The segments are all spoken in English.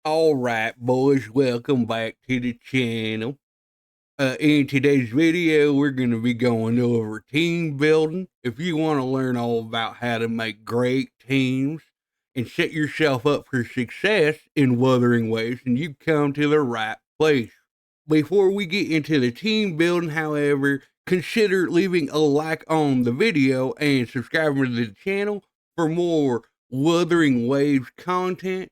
All right, boys, welcome back to the channel. In today's video, we're going to be going over team building. If you want to learn all about how to make great teams and set yourself up for success in Wuthering ways, then you've come to the right place. Before we get into the team building, however, consider leaving a like on the video and subscribing to the channel for more Wuthering Waves content.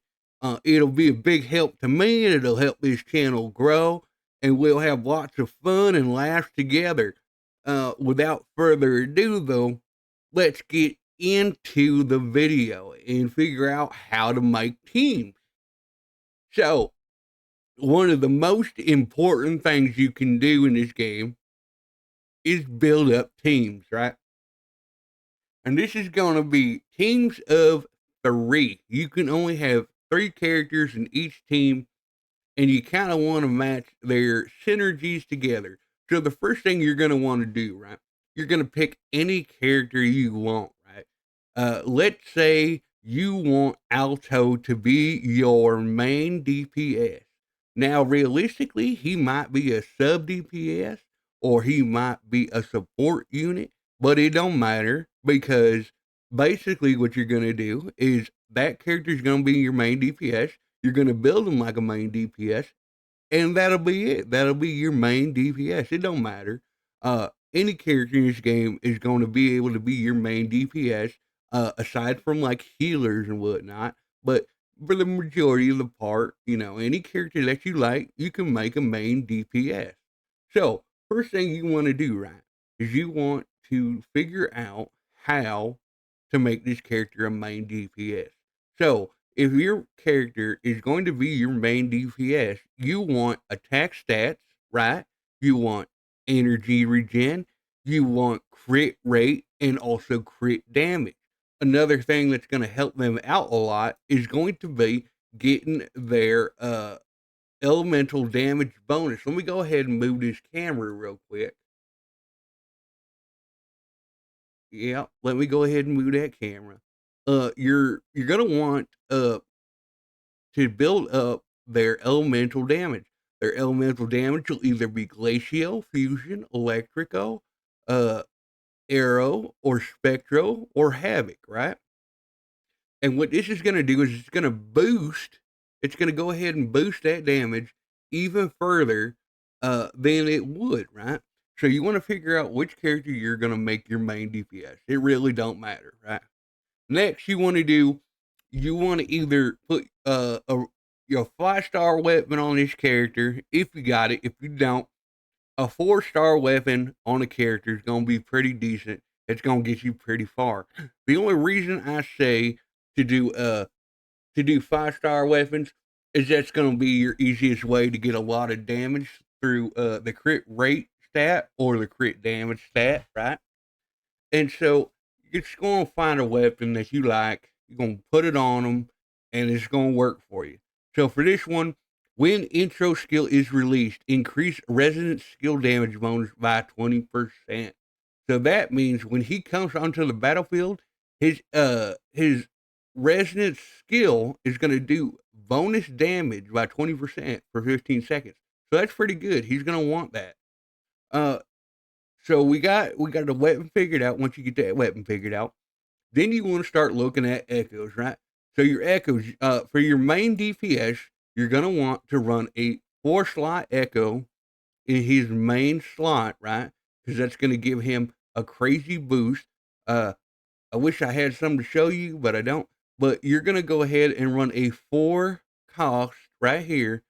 It'll be a big help to me and it'll help this channel grow, and we'll have lots of fun and laughs together. Without further ado, though, let's get into the video and figure out how to make teams. So, one of the most important things you can do in this game is build up teams, right? And this is going to be teams of three. You can only have three characters in each team, and you kind of want to match their synergies together. So the first thing you're going to want to do, right? You're going to pick any character you want, right? Let's say you want Alto to be your main DPS. Now, realistically, he might be a sub DPS or he might be a support unit, but it don't matter because basically what you're going to do is that character is going to be your main DPS. You're going to build him like a main DPS, and that'll be it. That'll be your main DPS. It don't matter. Any character in this game is going to be able to be your main DPS, aside from like healers and whatnot. But for the majority of the part, any character that you like, you can make a main DPS. So, first thing you want to do, right, is you want to figure out how to make this character a main DPS. So, if your character is going to be your main DPS, you want attack stats, right? You want energy regen, you want crit rate, and also crit damage. Another thing that's going to help them out a lot is going to be getting their elemental damage bonus. Let me go ahead and move this camera real quick. Yeah, let me go ahead and move that camera. You're gonna want to build up their elemental damage. Their elemental damage will either be glacial, fusion, electrical, uh, arrow, or spectro, or havoc, right? And what this is going to do is it's going to go ahead and boost that damage even further than it would, right? So you want to figure out which character you're going to make your main DPS. It really don't matter, right? Next, you want to either put your 5-star weapon on this character if you got it. If you don't, a 4-star weapon on a character is going to be pretty decent. It's going to get you pretty far. The only reason I say to do 5-star weapons is that's going to be your easiest way to get a lot of damage through the crit rate stat or the crit damage stat, right? And so you're just going to find a weapon that you like. You're going to put it on them, and it's going to work for you. So for this one, when intro skill is released, increase resident skill damage bonus by 20%. So that means when he comes onto the battlefield, his resonant skill is going to do bonus damage by 20% for 15 seconds. So that's pretty good. He's going to want that. Uh, so we got the weapon figured out. Once you get that weapon figured out, then you want to start looking at echoes, right? So your echoes, for your main DPS, you're gonna want to run a 4-slot echo in his main slot, right? Because that's gonna give him a crazy boost. I wish I had some to show you, but I don't. But you're gonna go ahead and run a 4-cost right here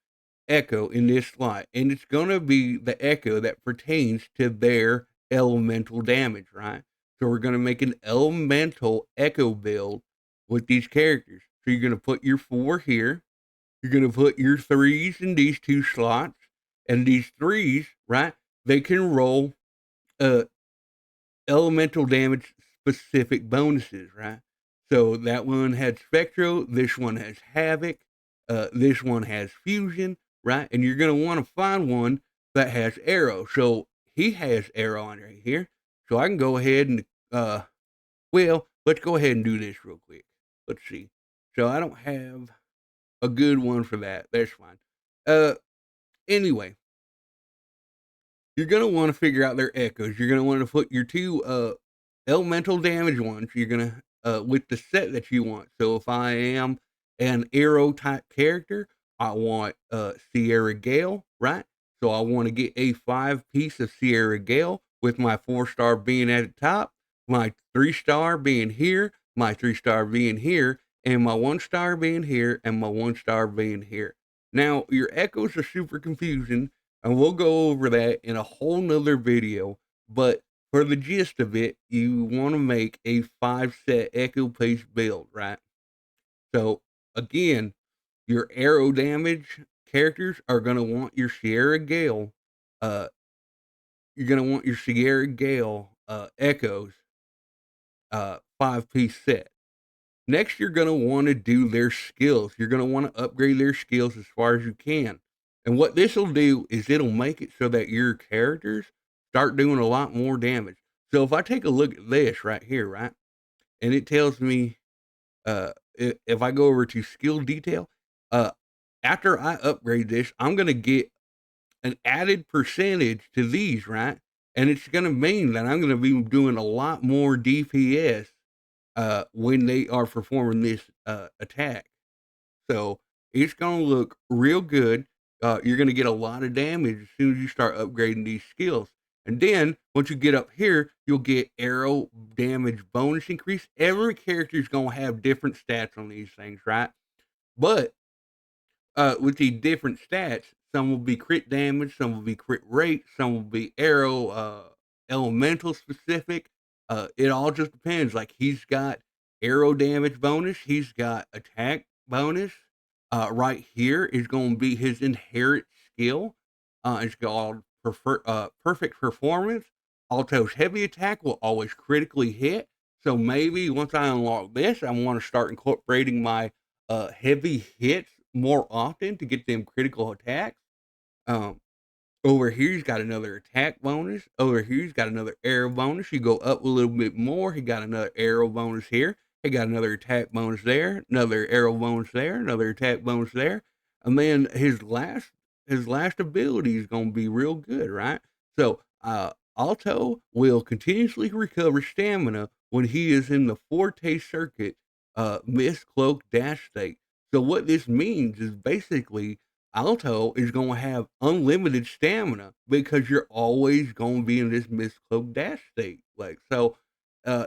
echo in this slot, and it's going to be the echo that pertains to their elemental damage, right? So we're going to make an elemental echo build with these characters. So you're going to put your 4 here. You're going to put your 3s in these 2 slots, and these 3s, right? They can roll uh elemental damage specific bonuses, right? So that one had Spectro, this one has Havoc, this one has Fusion, right? And you're going to want to find one that has Arrow. So he has Arrow on right here. So I can go ahead and, let's go ahead and do this real quick. Let's see. So I don't have, a good one for that. That's fine. Uh, anyway, you're gonna want to figure out their echoes. You're gonna want to put your two elemental damage ones. You're gonna with the set that you want. So if I am an arrow type character, I want Sierra Gale, right? So I want to get a 5 piece of Sierra Gale with my 4-star being at the top, my 3-star being here, my 3-star being here, and my 1-star being here, and my 1-star being here. Now your echoes are super confusing, and we'll go over that in a whole nother video. But for the gist of it, you want to make a 5 set echo pace build, right? So again, your arrow damage characters are gonna want your Sierra Gale. Uh, you're gonna want your Sierra Gale echoes 5 piece set. Next, you're going to want to do their skills. You're going to want to upgrade their skills as far as you can. And what this will do is it'll make it so that your characters start doing a lot more damage. So if I take a look at this right here, right, and it tells me if I go over to skill detail, uh, after I upgrade this, I'm going to get an added percentage to these, right? And it's going to mean that I'm going to be doing a lot more DPS when they are performing this attack. So it's gonna look real good. You're gonna get a lot of damage as soon as you start upgrading these skills. And then once you get up here, you'll get arrow damage bonus increase. Every character is gonna have different stats on these things, right? But with the different stats, some will be crit damage, some will be crit rate, some will be arrow elemental specific. It all just depends. Like he's got arrow damage bonus, he's got attack bonus. Right here is going to be his inherent skill. It's called perfect performance. Alto's heavy attack will always critically hit. So maybe once I unlock this, I want to start incorporating my heavy hits more often to get them critical attacks. Um, Over here, he's got another attack bonus. Over here, he's got another arrow bonus. You go up a little bit more, he got another arrow bonus here. He got another attack bonus there, another arrow bonus there, another attack bonus there. And then his last ability is going to be real good, right? So, Alto will continuously recover stamina when he is in the Forte Circuit Mist Cloak Dash state. So what this means is basically Alto is going to have unlimited stamina because you're always going to be in this Mist Cloak Dash state. Like so,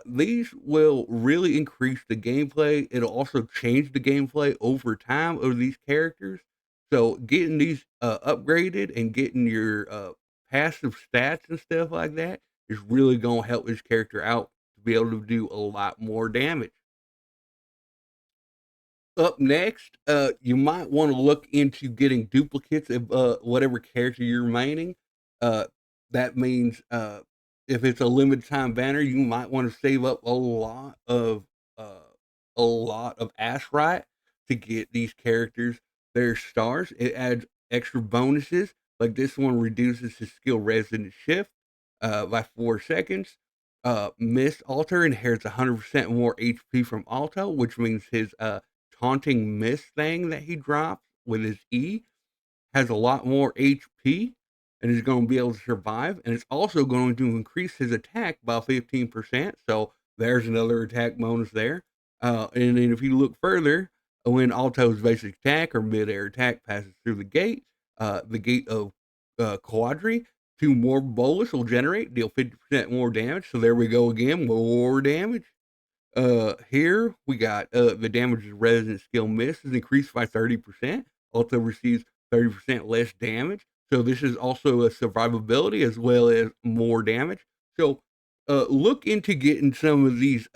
these will really increase the gameplay. It'll also change the gameplay over time of these characters. So getting these upgraded and getting your passive stats and stuff like that is really going to help this character out to be able to do a lot more damage. Up next, you might want to look into getting duplicates of whatever character you're maining. Uh, that means if it's a limited time banner, you might want to save up uh, a lot of Ashrite to get these characters their stars. It adds extra bonuses, like this one reduces his skill resonant shift by 4 seconds. Mist Alter inherits 100% more HP from Alto, which means his taunting mist thing that he drops with his E has a lot more HP and is going to be able to survive. And it's also going to increase his attack by 15%. So there's another attack bonus there. And then if you look further, when Alto's basic attack or mid-air attack passes through the gate of Quadri, 2 more bolus will generate, deal 50% more damage. So there we go again, more damage. Here we got the damage resonant skill miss is increased by 30%. Also receives 30% less damage. So this is also a survivability as well as more damage. So look into getting some of these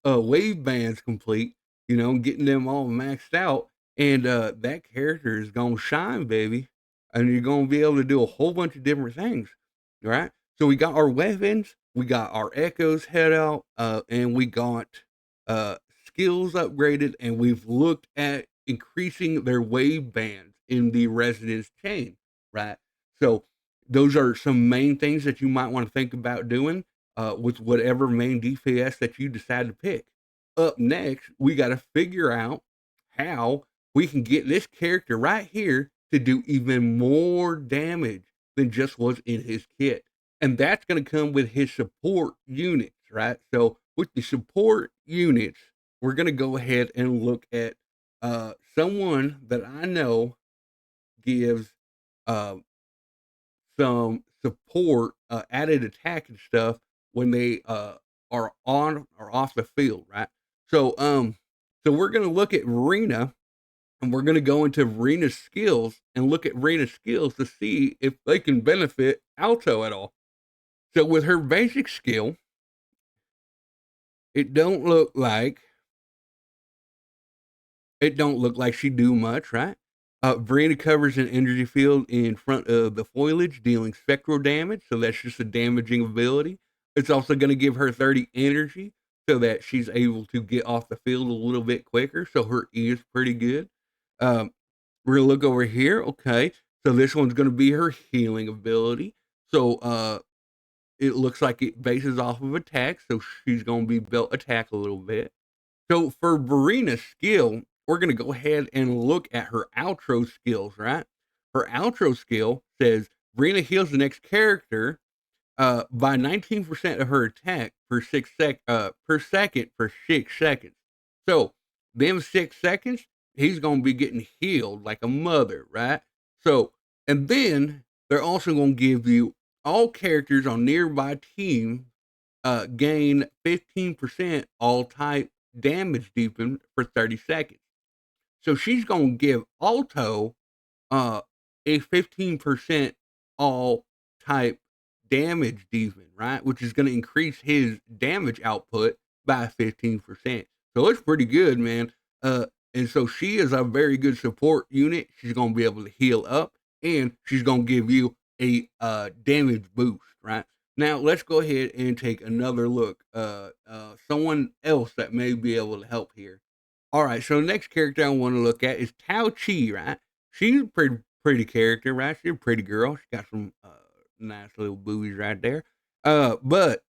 wave bands complete, getting them all maxed out, and that character is gonna shine, baby, and you're gonna be able to do a whole bunch of different things, right? So we got our weapons, we got our echoes head out, and we got uh, skills upgraded, and we've looked at increasing their wave bands in the resonance chain, right? So those are some main things that you might want to think about doing with whatever main DPS that you decide to pick. Up next, we got to figure out how we can get this character right here to do even more damage than just what's in his kit. And that's going to come with his support units, right? So with the support units, we're going to go ahead and look at someone that I know gives uh, some support, added attack and stuff when they are on or off the field, right? So, so we're gonna look at Rena, and we're gonna go into Rena's skills and look at Rena's skills to see if they can benefit Alto at all. So, with her basic skill, it don't look like it don't look like she do much, right? Verena covers an energy field in front of the foliage, dealing spectral damage. So that's just a damaging ability. It's also going to give her 30 energy so that she's able to get off the field a little bit quicker. So her E is pretty good. Um, we're going to look over here. Okay. So this one's going to be her healing ability. So it looks like it bases off of attack. So she's going to be built attack a little bit. So for Verena's skill, we're going to go ahead and look at her outro skills, right? Her outro skill says Verena heals the next character by 19% of her attack per second for 6 seconds. So them 6 seconds, he's going to be getting healed like a mother, right? So, and then they're also going to give you all characters on nearby teams gain 15% all type damage deepen for 30 seconds. So she's going to give Alto uh, a 15% all type damage deepen, right? Which is going to increase his damage output by 15%. So it's pretty good, man. And so she is a very good support unit. She's going to be able to heal up, and she's going to give you a damage boost, right? Now let's go ahead and take another look. Someone else that may be able to help here. All right, so the next character I want to look at is Tao Chi, right? She's a pretty character, right? She's a pretty girl. She got some nice little boobies right there. But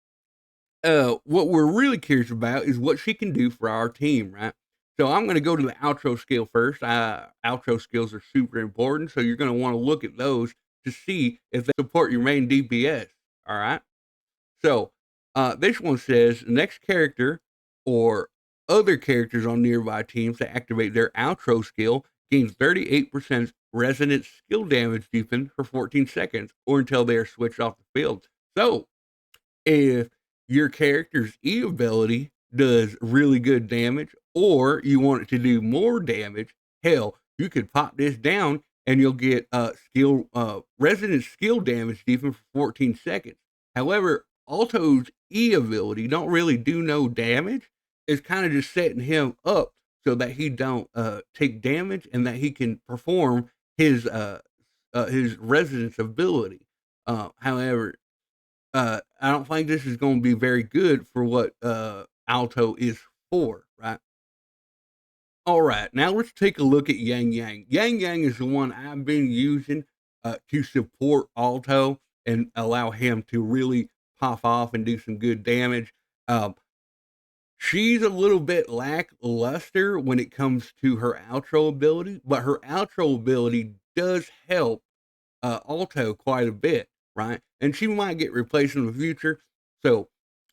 what we're really curious about is what she can do for our team, right? So I'm going to go to the outro skill first. Outro skills are super important, so you're going to want to look at those to see if they support your main DPS. All right. So this one says the next character or other characters on nearby teams that activate their outro skill gains 38% resonant skill damage deepen for 14 seconds or until they are switched off the field. So if your character's E ability does really good damage, or you want it to do more damage, hell, you could pop this down and you'll get skill resonant skill damage even for 14 seconds. However, Alto's E ability don't really do no damage. It's kind of just setting him up so that he don't take damage and that he can perform his resonance ability. However, I don't think this is going to be very good for what Alto is for, right? All right, now let's take a look at Yang Yang. Yang Yang is the one I've been using to support Alto and allow him to really pop off and do some good damage. Um, she's a little bit lackluster when it comes to her outro ability, but her outro ability does help Alto quite a bit, right? And she might get replaced in the future. So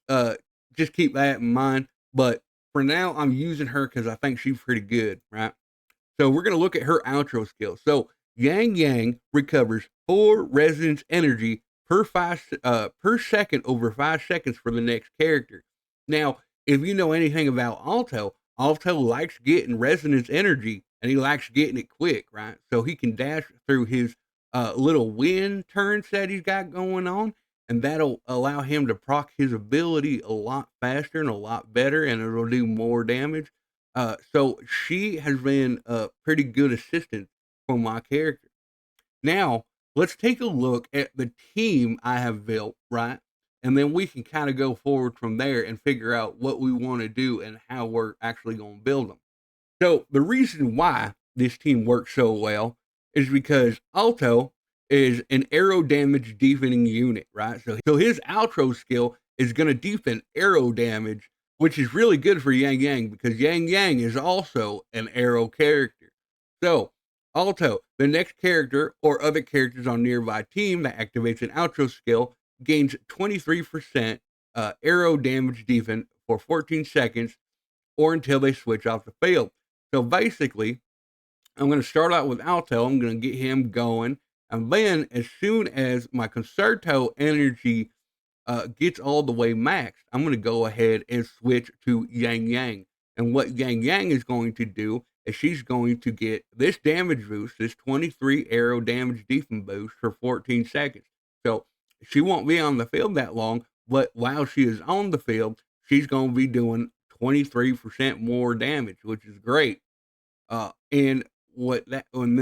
uh, just keep that in mind. But for now, I'm using her because I think she's pretty good, right? So we're going to look at her outro skills. So Yang Yang recovers 4 resonance energy per second over 5 seconds for the next character. Now, if you know anything about Alto, Alto likes getting resonance energy and he likes getting it quick, right? So he can dash through his little wind turns that he's got going on, and that'll allow him to proc his ability a lot faster and a lot better, and it'll do more damage. So she has been a pretty good assistant for my character. Now, let's take a look at the team I have built, right? And then we can kind of go forward from there and figure out what we want to do and how we're actually going to build them. So, the reason why this team works so well is because Alto is an arrow damage deepening unit, right? So his outro skill is going to deepen arrow damage, which is really good for Yang Yang because Yang Yang is also an arrow character. So, Alto, the next character or other characters on nearby team that activates an outro skill gains 23% arrow damage defense for 14 seconds or until they switch off the field. So basically, I'm going to start out with Alto. I'm going to get him going. And then, as soon as my Concerto energy gets all the way maxed, I'm going to go ahead and switch to Yang Yang. And what Yang Yang is going to do is she's going to get this damage boost, this 23 arrow damage defense boost for 14 seconds. So she won't be on the field that long, but while she is on the field, she's going to be doing 23% more damage, which is great. And what that and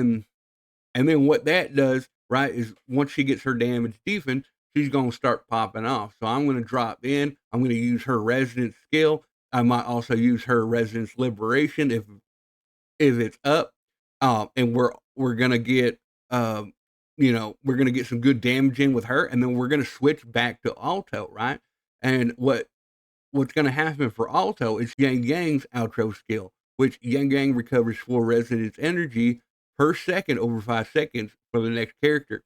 then what that does, right, is once she gets her damage defense, she's gonna start popping off. So I'm gonna drop in. I'm gonna use her resonance skill. I might also use her resonance liberation if it's up. And we're gonna get we're gonna get some good damage in with her, and then we're gonna switch back to Alto, right? And what's going to happen for Alto is Yang Yang's outro skill, which Yang Yang recovers 4 resonance energy per second over 5 seconds for the next character.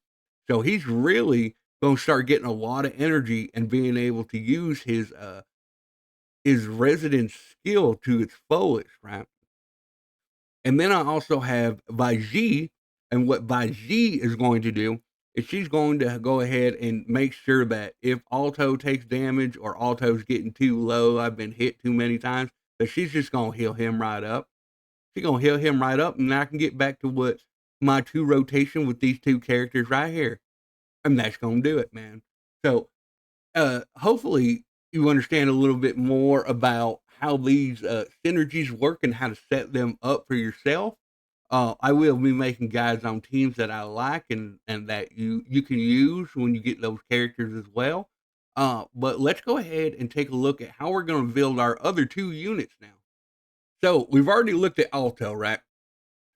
So he's really going to start getting a lot of energy and being able to use his resonance skill to its fullest, right? And then I also have Baiji, and what Baiji is going to do is she's going to go ahead and make sure that if Alto takes damage or Alto's getting too low, I've been hit too many times, that she's just gonna heal him right up. She's gonna heal him right up, and I can get back to what my 2 rotation with these 2 characters right here. And that's gonna do it, man. So hopefully you understand a little bit more about how these synergies work and how to set them up for yourself. I will be making guides on teams that I like and that you can use when you get those characters as well. But let's go ahead and take a look at how we're going to build our other 2 units now. So we've already looked at Alto, right?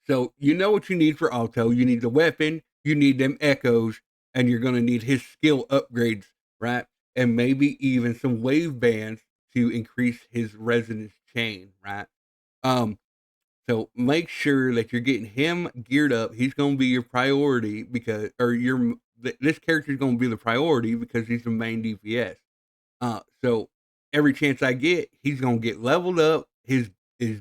So you know what you need for Alto. You need the weapon, you need them echoes, and you're gonna need his skill upgrades, right? And maybe even some wave bands to increase his resonance chain, right? Um, so make sure that you're getting him geared up. He's gonna be your priority because, or this character is gonna be the priority because he's the main DPS. So every chance I get, he's gonna get leveled up. His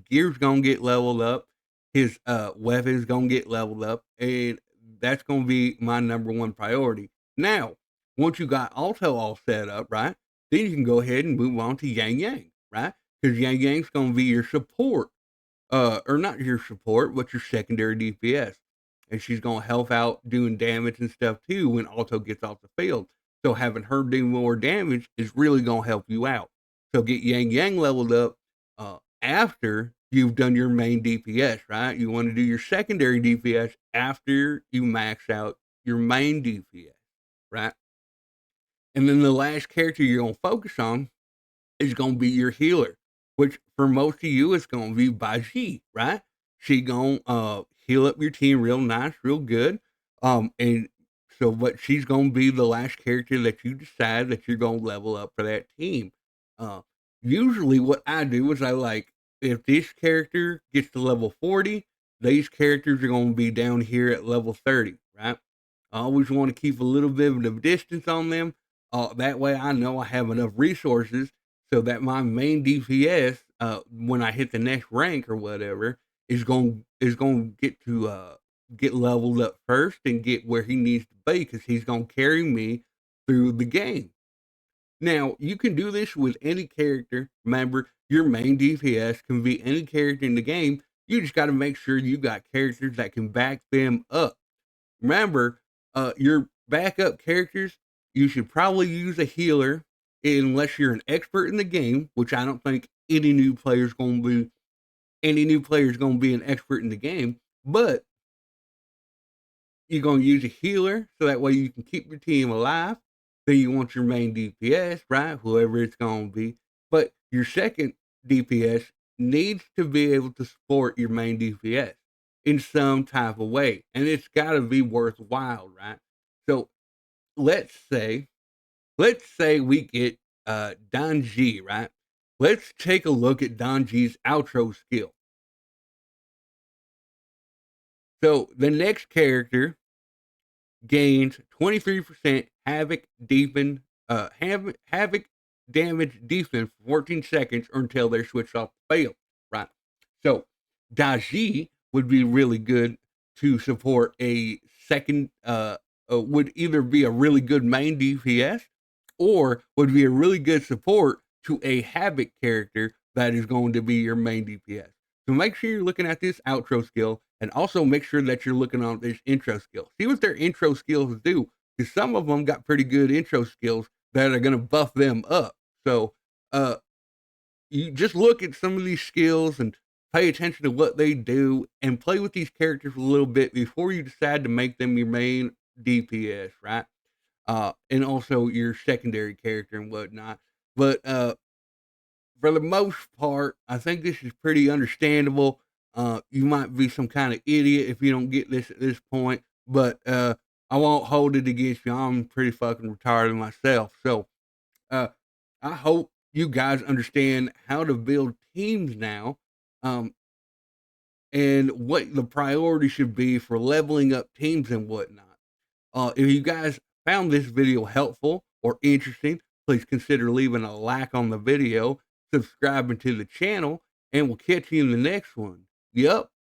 gear's gonna get leveled up. His weapon's gonna get leveled up, and that's gonna be my number one priority. Now, once you got Alto all set up, right? Then you can go ahead and move on to Yang Yang, right? Because Yang Yang's gonna be your support, or not your support, but your secondary DPS. And she's gonna help out doing damage and stuff too when Alto gets off the field. So having her do more damage is really gonna help you out. So get Yang Yang leveled up after you've done your main DPS, right? You want to do your secondary DPS after you max out your main DPS, right? And then the last character you're gonna focus on is gonna be your healer, which for most of you is gonna be Baji, right? She gonna heal up your team real nice, real good. And so but she's gonna be the last character that you decide that you're gonna level up for that team. Uh Usually what I do is I like if this character gets to level 40, these characters are gonna be down here at level 30, right? I always want to keep a little bit of a distance on them. That way I know I have enough resources so that my main DPS, when I hit the next rank or whatever, is going to get leveled up first and get where he needs to be because he's going to carry me through the game. Now you can do this with any character. Remember, your main DPS can be any character in the game. You just got to make sure you got characters that can back them up. Remember, your backup characters, you should probably use a healer unless you're an expert in the game, which I don't think any new player is going to be an expert in the game. But you're going to use a healer so that way you can keep your team alive. Then you want your main DPS, right? Whoever it's going to be. But your second DPS needs to be able to support your main DPS in some type of way. And it's got to be worthwhile, right? So let's say, let's say we get Danji, right? Let's take a look at Danji's outro skill. So the next character gains 23% havoc damage defense for 14 seconds or until they're switched off the field. Right. So Daji would be really good to support a second would either be a really good main DPS or would be a really good support to a havoc character that is going to be your main DPS. So make sure you're looking at this outro skill and also make sure that you're looking on this intro skill. See what their intro skills do, because some of them got pretty good intro skills that are going to buff them up. So you just look at some of these skills and pay attention to what they do and play with these characters a little bit before you decide to make them your main DPS, right? And also your secondary character and whatnot. But for the most part, I think this is pretty understandable. You might be some kind of idiot if you don't get this at this point, but I won't hold it against you. I'm pretty fucking retarded myself. So uh, I hope you guys understand how to build teams now, um, and what the priority should be for leveling up teams and whatnot. If you guys found this video helpful or interesting, please consider leaving a like on the video, subscribing to the channel, and we'll catch you in the next one. Yup.